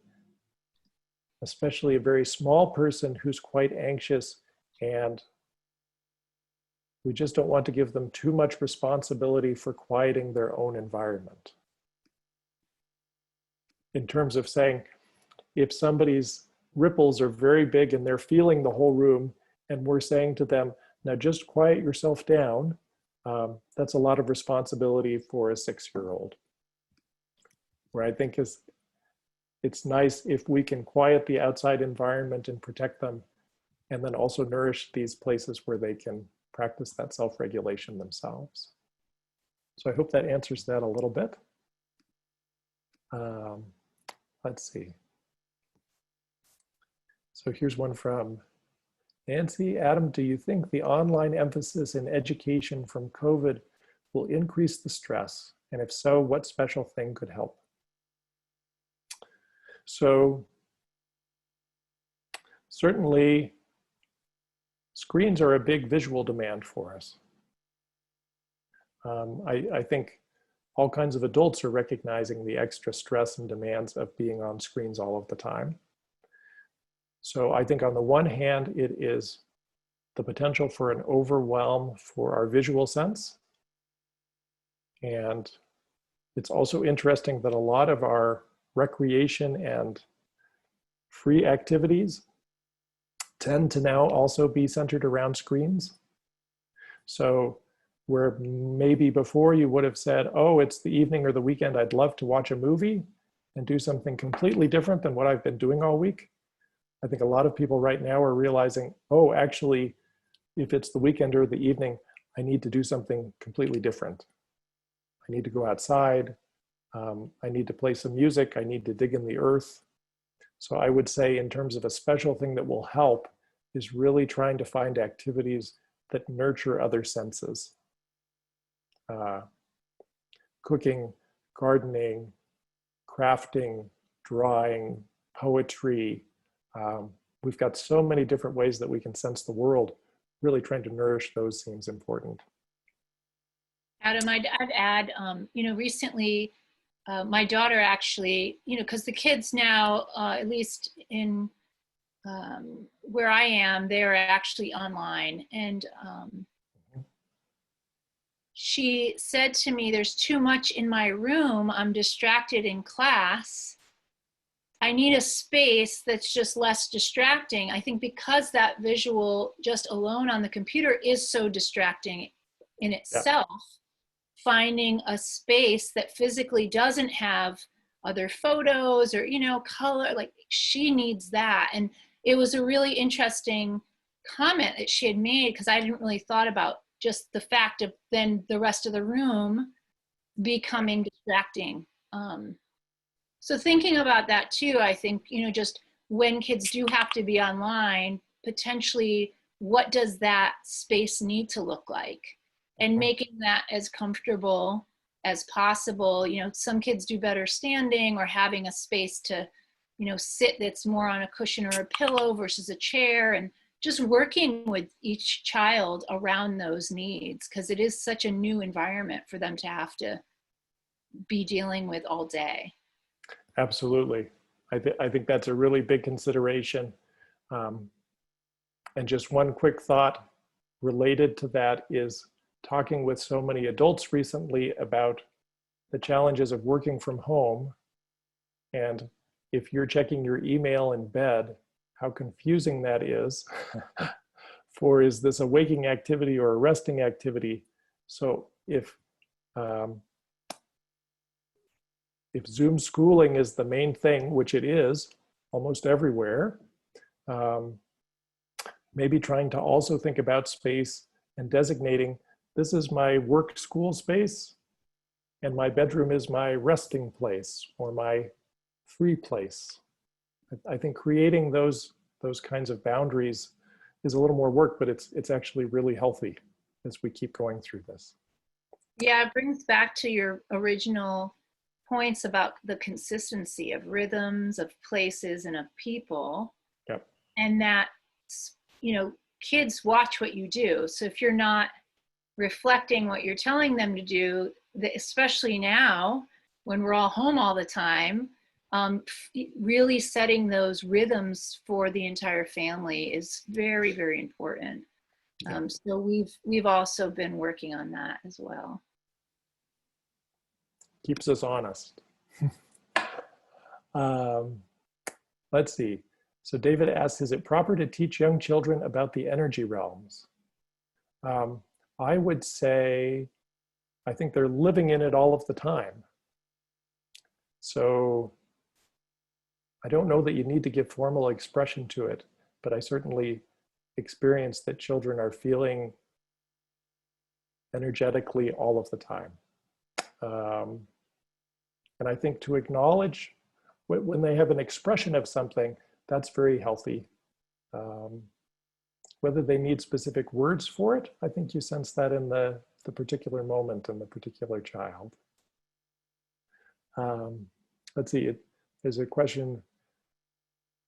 especially a very small person who's quite anxious, and we just don't want to give them too much responsibility for quieting their own environment. In terms of saying, if somebody's ripples are very big and they're feeling the whole room, and we're saying to them, now just quiet yourself down, that's a lot of responsibility for a 6-year-old. Where I think it's nice if we can quiet the outside environment and protect them, and then also nourish these places where they can practice that self-regulation themselves. So I hope that answers that a little bit. Let's see. So here's one from Nancy. Adam, do you think the online emphasis in education from COVID will increase the stress? And if so, what special thing could help? So certainly screens are a big visual demand for us. I think all kinds of adults are recognizing the extra stress and demands of being on screens all of the time. So I think on the one hand, it is the potential for an overwhelm for our visual sense. And it's also interesting that a lot of our recreation and free activities tend to now also be centered around screens. So where maybe before you would have said, oh, it's the evening or the weekend, I'd love to watch a movie and do something completely different than what I've been doing all week. I think a lot of people right now are realizing, oh, actually, if it's the weekend or the evening, I need to do something completely different. I need to go outside. I need to play some music. I need to dig in the earth. So I would say in terms of a special thing that will help is really trying to find activities that nurture other senses. Cooking, gardening, crafting, drawing, poetry. We've got so many different ways that we can sense the world. Really trying to nourish those seems important.
Adam, I'd add, recently, my daughter actually, because the kids now, at least in where I am, they're actually online. And she said to me, there's too much in my room. I'm distracted in class. I need a space that's just less distracting. I think because that visual just alone on the computer is so distracting in itself, finding a space that physically doesn't have other photos or, color, like she needs that. And it was a really interesting comment that she had made, because I hadn't really thought about just the fact of then the rest of the room becoming distracting. So thinking about that too, I think, just when kids do have to be online, potentially what does that space need to look like? And making that as comfortable as possible. Some kids do better standing, or having a space to, sit that's more on a cushion or a pillow versus a chair, and just working with each child around those needs, because it is such a new environment for them to have to be dealing with all day.
Absolutely. I think that's a really big consideration. And just one quick thought related to that is talking with so many adults recently about the challenges of working from home. And if you're checking your email in bed, how confusing that is for, is this a waking activity or a resting activity? So if Zoom schooling is the main thing, which it is almost everywhere, maybe trying to also think about space and designating, this is my work school space, and my bedroom is my resting place or my free place. I think creating those kinds of boundaries is a little more work, but it's actually really healthy as we keep going through this.
Yeah, it brings back to your original points about the consistency of rhythms, of places, and of people.
Yep.
And that, kids watch what you do. So if you're not reflecting what you're telling them to do, especially now when we're all home all the time, really setting those rhythms for the entire family is very, very important. So we've also been working on that as well.
Keeps us honest. Let's see. So David asks, is it proper to teach young children about the energy realms? I would say, I think they're living in it all of the time. So I don't know that you need to give formal expression to it, but I certainly experience that children are feeling energetically all of the time. And I think to acknowledge when they have an expression of something, that's very healthy. Whether they need specific words for it, I think you sense that in the particular moment and the particular child. Let's see, there's a question.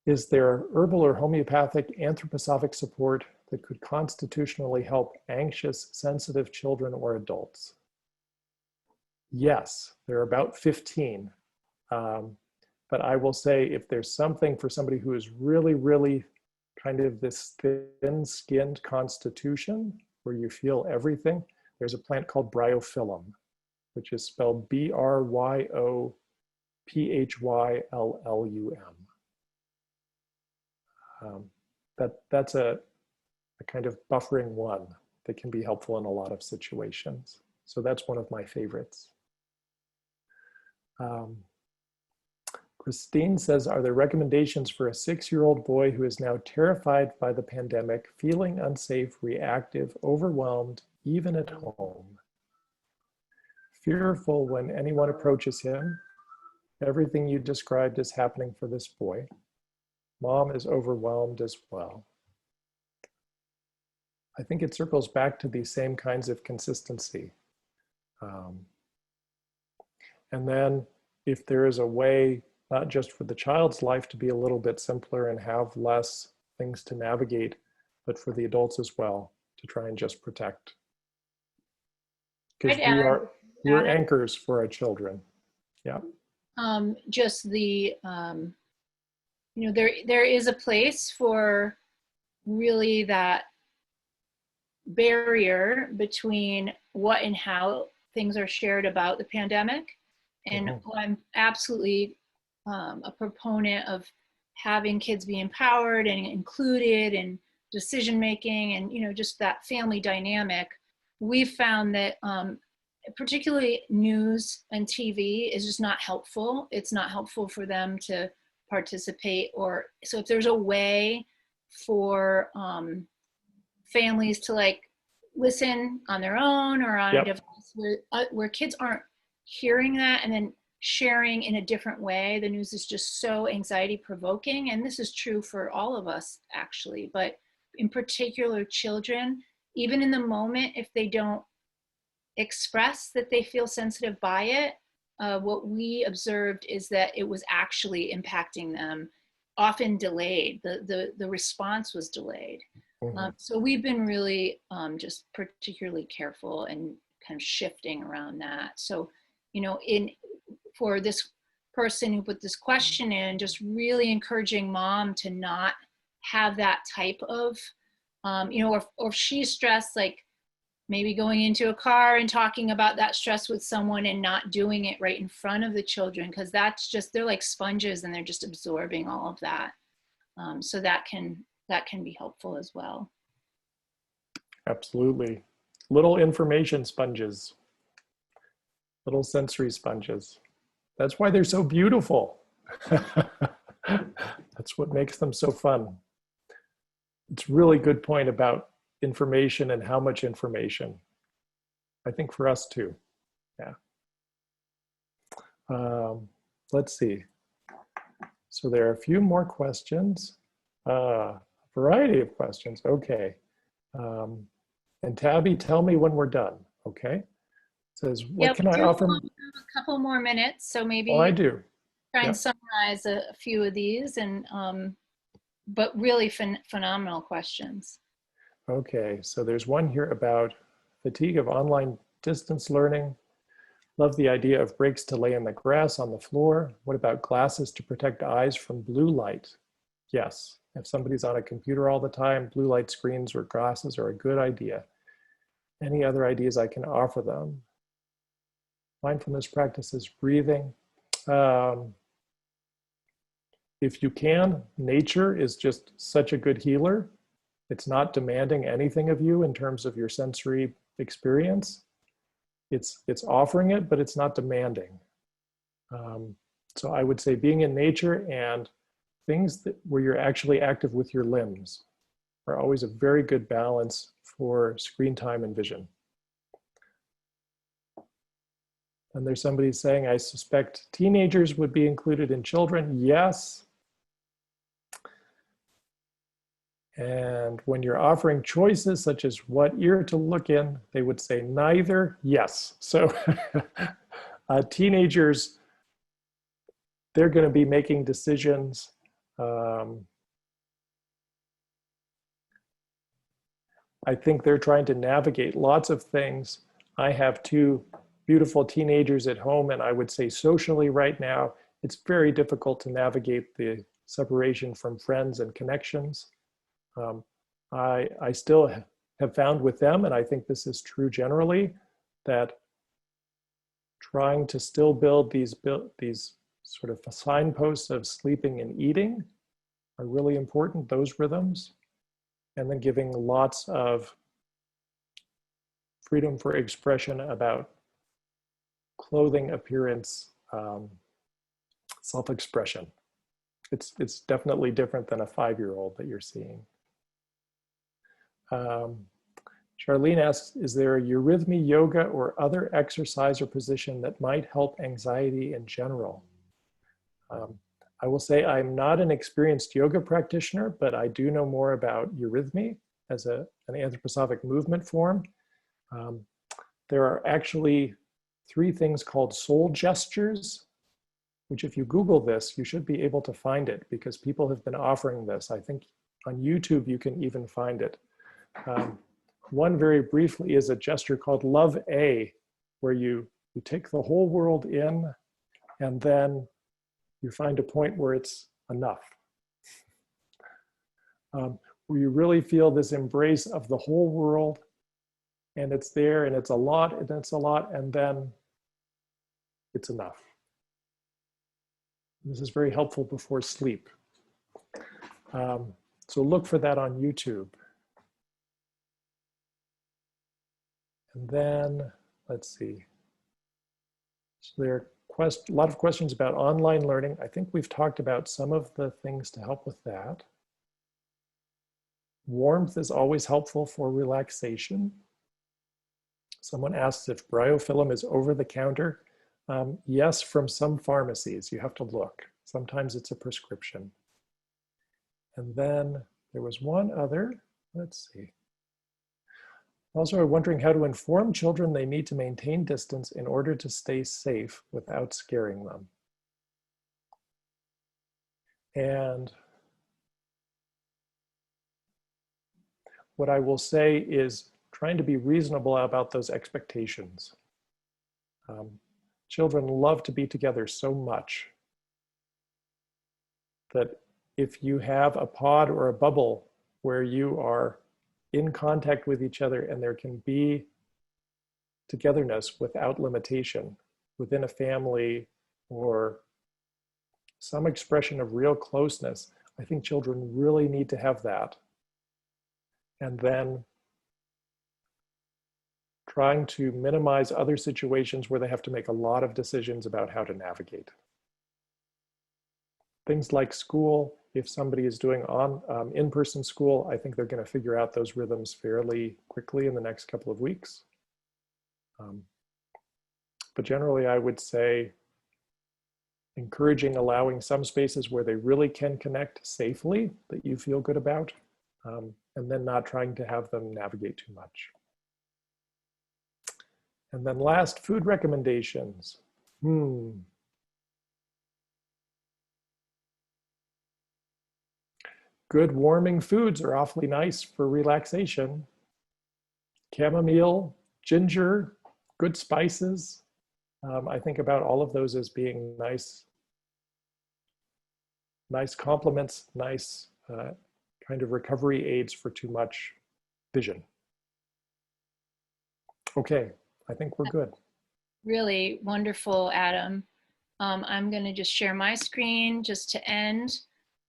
Is there herbal or homeopathic anthroposophic support that could constitutionally help anxious, sensitive children or adults? Yes, there are about 15. But I will say, if there's something for somebody who is really, really kind of this thin-skinned constitution where you feel everything, there's a plant called Bryophyllum, which is spelled Bryophyllum. That's a kind of buffering one that can be helpful in a lot of situations. So that's one of my favorites. Christine says, are there recommendations for a 6-year-old boy who is now terrified by the pandemic, feeling unsafe, reactive, overwhelmed, even at home? Fearful when anyone approaches him. Everything you described is happening for this boy. Mom is overwhelmed as well. I think it circles back to these same kinds of consistency. And then if there is a way, not just for the child's life to be a little bit simpler and have less things to navigate, but for the adults as well, to try and just protect. Because we're anchors for our children. Yeah.
Just the, there is a place for really that barrier between what and how things are shared about the pandemic. And I'm absolutely a proponent of having kids be empowered and included in decision making and, just that family dynamic. We've found that particularly news and TV is just not helpful. It's not helpful for them to participate. So if there's a way for families to like listen on their own or on a device where kids aren't hearing that and then sharing in a different way. The news is just so anxiety provoking, and this is true for all of us actually, but in particular children, even in the moment, if they don't express that they feel sensitive by it, what we observed is that it was actually impacting them, often delayed. The response was delayed. So we've been really just particularly careful and kind of shifting around that. So, for this person who put this question in, just really encouraging mom to not have that type of, or if she's stressed, like maybe going into a car and talking about that stress with someone and not doing it right in front of the children, because that's just, they're like sponges and they're just absorbing all of that. So that can be helpful as well.
Absolutely. Little information sponges, little sensory sponges. That's why they're so beautiful. That's what makes them so fun. It's a really good point about information and how much information. I think for us too. Yeah. Let's see. So there are a few more questions. A variety of questions. Okay. And Tabby, tell me when we're done. Okay. It says, what can I offer?
A couple more minutes, so maybe
I do.
Try and summarize a few of these, and but really phenomenal questions.
Okay, so there's one here about fatigue of online distance learning. Love the idea of breaks to lay in the grass on the floor. What about glasses to protect eyes from blue light? Yes, if somebody's on a computer all the time, blue light screens or glasses are a good idea. Any other ideas I can offer them? Mindfulness practices, breathing. If you can, nature is just such a good healer. It's not demanding anything of you in terms of your sensory experience. It's offering it, but it's not demanding. So I would say being in nature and things where you're actually active with your limbs are always a very good balance for screen time and vision. And there's somebody saying, I suspect teenagers would be included in children. Yes. And when you're offering choices such as what ear to look in, they would say neither. Yes. So teenagers, they're going to be making decisions. I think they're trying to navigate lots of things. I have two beautiful teenagers at home, and I would say socially right now, it's very difficult to navigate the separation from friends and connections. I still have found with them, and I think this is true generally, that trying to still build these sort of signposts of sleeping and eating are really important, those rhythms, and then giving lots of freedom for expression about clothing, appearance, self-expression. It's definitely different than a 5-year-old that you're seeing. Charlene asks, is there a Eurythmia yoga or other exercise or position that might help anxiety in general? I will say I'm not an experienced yoga practitioner, but I do know more about Eurythmia. as an anthroposophic movement form. There are actually 3 things called soul gestures, which if you Google this, you should be able to find it because people have been offering this. I think on YouTube, you can even find it. One very briefly is a gesture called Love A, where you take the whole world in and then you find a point where it's enough. Where you really feel this embrace of the whole world and it's there and it's a lot and it's a lot and then it's enough. This is very helpful before sleep. So look for that on YouTube. And then, let's see. So there are a lot of questions about online learning. I think we've talked about some of the things to help with that. Warmth is always helpful for relaxation. Someone asks if Bryophyllum is over the counter. Yes, from some pharmacies. You have to look. Sometimes it's a prescription. And then there was one other, let's see. Also, I'm wondering how to inform children they need to maintain distance in order to stay safe without scaring them. And what I will say is trying to be reasonable about those expectations. Children love to be together so much that if you have a pod or a bubble where you are in contact with each other and there can be togetherness without limitation within a family or some expression of real closeness, I think children really need to have that. And then trying to minimize other situations where they have to make a lot of decisions about how to navigate. Things like school, if somebody is doing in-person school, I think they're going to figure out those rhythms fairly quickly in the next couple of weeks. But generally, I would say encouraging allowing some spaces where they really can connect safely that you feel good about, and then not trying to have them navigate too much. And then last, food recommendations. Good warming foods are awfully nice for relaxation. Chamomile, ginger, good spices. I think about all of those as being nice complements, nice kind of recovery aids for too much vision. Okay, I think we're good.
Really wonderful, Adam. I'm going to just share my screen just to end.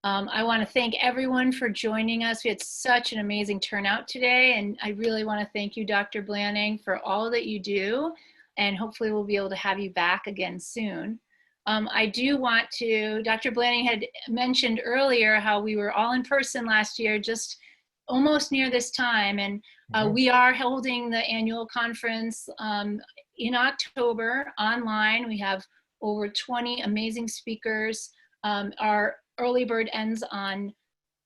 I want to thank everyone for joining us. We had such an amazing turnout today, and I really want to thank you, Dr. Blanning, for all that you do, and hopefully we'll be able to have you back again soon. I do want to, Dr. Blanning had mentioned earlier how we were all in person last year, just almost near this time, and we are holding the annual conference in October online. We have over 20 amazing speakers. Our early bird ends on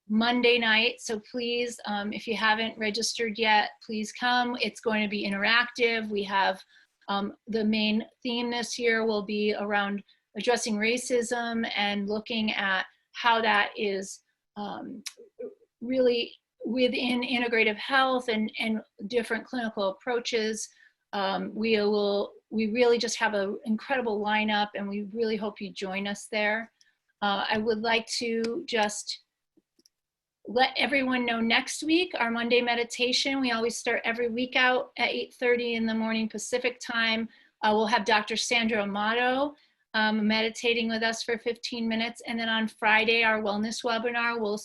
Monday night, so please, if you haven't registered yet, please come. It's going to be interactive. We have the main theme this year will be around addressing racism and looking at how that is really within integrative health and different clinical approaches. We really just have an incredible lineup, and we really hope you join us there. I would like to just let everyone know next week, our Monday meditation, we always start every week out at 8:30 in the morning Pacific time. We'll have Dr. Sandra Amato meditating with us for 15 minutes. And then on Friday, our wellness webinar will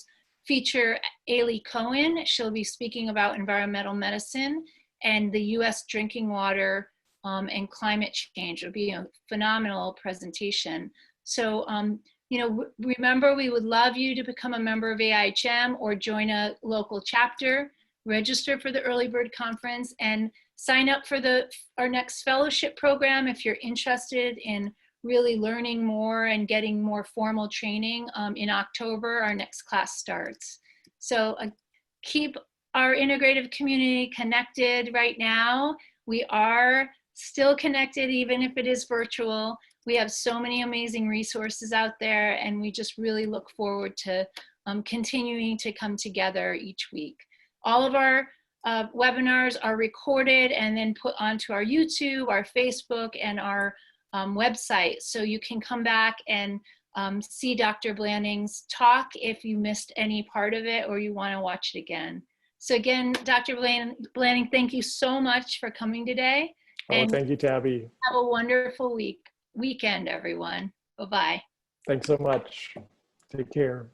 feature Ailey Cohen. She'll be speaking about environmental medicine and the US drinking water and climate change. It'll be a phenomenal presentation. So, you know, remember, we would love you to become a member of AIHM or join a local chapter, register for the Early Bird Conference, and sign up for our next fellowship program if you're interested in really learning more and getting more formal training. In October, our next class starts. So keep our integrative community connected right now. We are still connected, even if it is virtual. We have so many amazing resources out there, and we just really look forward to continuing to come together each week. All of our webinars are recorded and then put onto our YouTube, our Facebook, and our website. So you can come back and see Dr. Blanning's talk if you missed any part of it or you want to watch it again. So again, Dr. Blanning, thank you so much for coming today.
Oh,
And
thank you, Tabby.
have a wonderful weekend, everyone. Bye-bye.
Thanks so much. Take care.